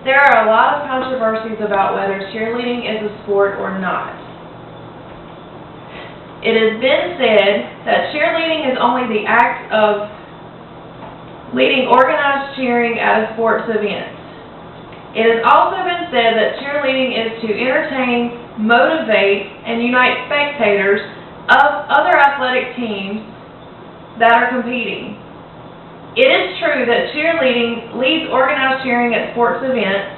There are a lot of controversies about whether cheerleading is a sport or not. It has been said that cheerleading is only the act of leading organized cheering at a sports event. It has also been said that cheerleading is to entertain, motivate, and unite spectators of other athletic teams that are competing. It is true that cheerleading leads organized cheering at sports events.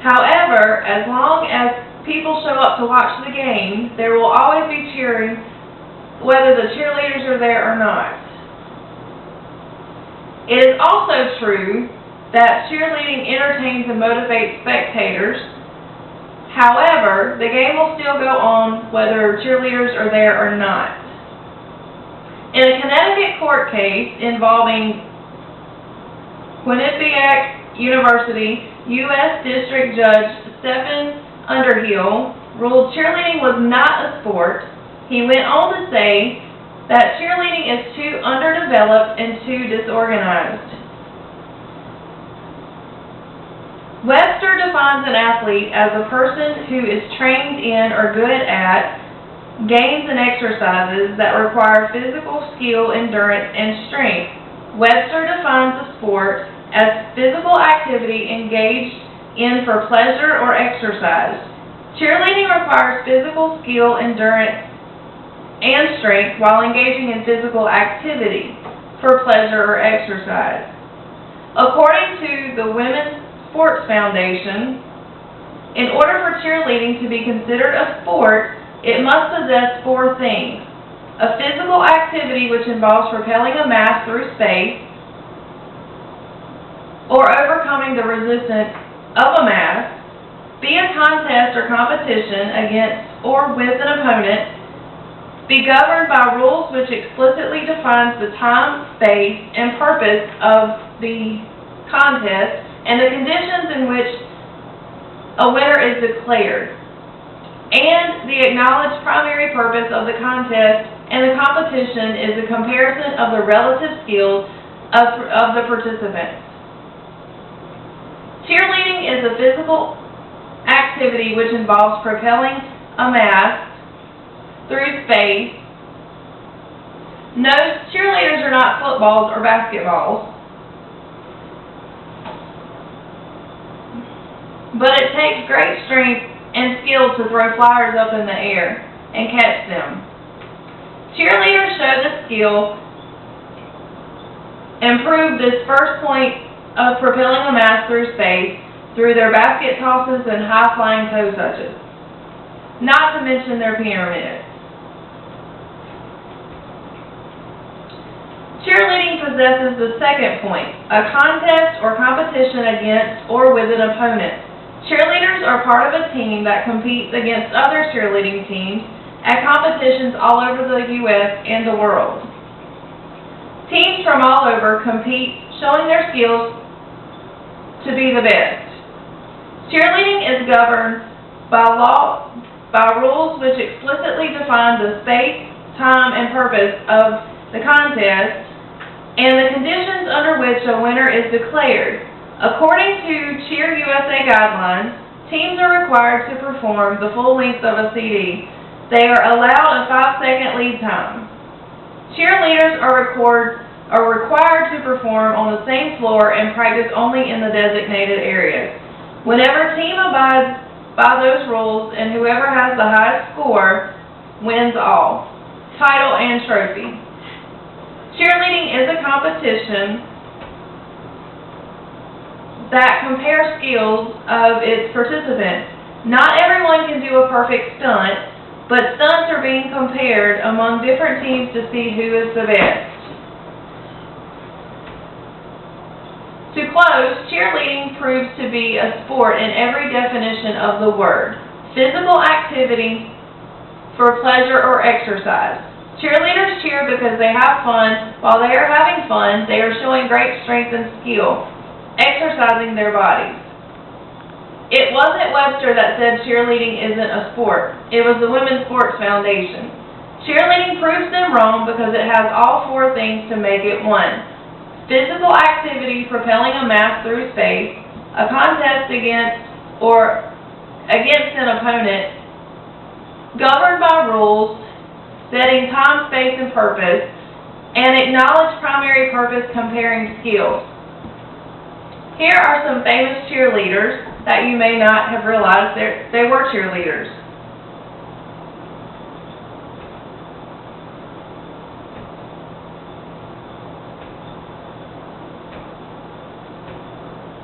However, as long as people show up to watch the game, there will always be cheering whether the cheerleaders are there or not. It is also true that cheerleading entertains and motivates spectators. However, the game will still go on whether cheerleaders are there or not. In a Connecticut court case involving Quinnipiac University, U.S. District Judge Stephen Underhill ruled cheerleading was not a sport. He went on to say that cheerleading is too underdeveloped and too disorganized. Webster defines an athlete as a person who is trained in or good at games and exercises that require physical skill, endurance, and strength. Webster defines a sport as physical activity engaged in for pleasure or exercise. Cheerleading requires physical skill, endurance, and strength while engaging in physical activity for pleasure or exercise. According to the Women's Sports Foundation, in order for cheerleading to be considered a sport, it must possess four things: a physical activity which involves propelling a mass through space or overcoming the resistance of a mass, be a contest or competition against or with an opponent, be governed by rules which explicitly defines the time, space, and purpose of the contest, and the conditions in which a winner is declared, and the acknowledged primary purpose of the contest and the competition is a comparison of the relative skills of the participants. Cheerleading is a physical activity which involves propelling a mass through space. Note, cheerleaders are not footballs or basketballs, but it takes great strength and skill to throw flyers up in the air and catch them. Cheerleaders show the skill and prove this first point of propelling a mass through space through their basket tosses and high-flying toe touches, not to mention their pyramids. Cheerleading possesses the second point, a contest or competition against or with an opponent. Cheerleaders are part of a team that competes against other cheerleading teams at competitions all over the U.S. and the world. Teams from all over compete, showing their skills to be the best. Cheerleading is governed by rules which explicitly define the space, time, and purpose of the contest and the conditions under which a winner is declared. According to Cheer USA guidelines, teams are required to perform the full length of a CD. They are allowed a 5-second lead time. Cheerleaders are required to perform on the same floor and practice only in the designated areas. Whenever team abides by those rules and whoever has the highest score wins all, title and trophy. Cheerleading is a competition that compares skills of its participants. Not everyone can do a perfect stunt, but stunts are being compared among different teams to see who is the best. To close, cheerleading proves to be a sport in every definition of the word. Physical activity for pleasure or exercise. Cheerleaders cheer because they have fun. While they are having fun, they are showing great strength and skill, exercising their bodies. It wasn't Webster that said cheerleading isn't a sport. It was the Women's Sports Foundation. Cheerleading proves them wrong because it has all four things to make it one: physical activity propelling a mass through space, a contest against an opponent, governed by rules, setting time, space, and purpose, and acknowledge primary purpose comparing skills. Here are some famous cheerleaders that you may not have realized they were cheerleaders.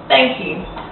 Thank you.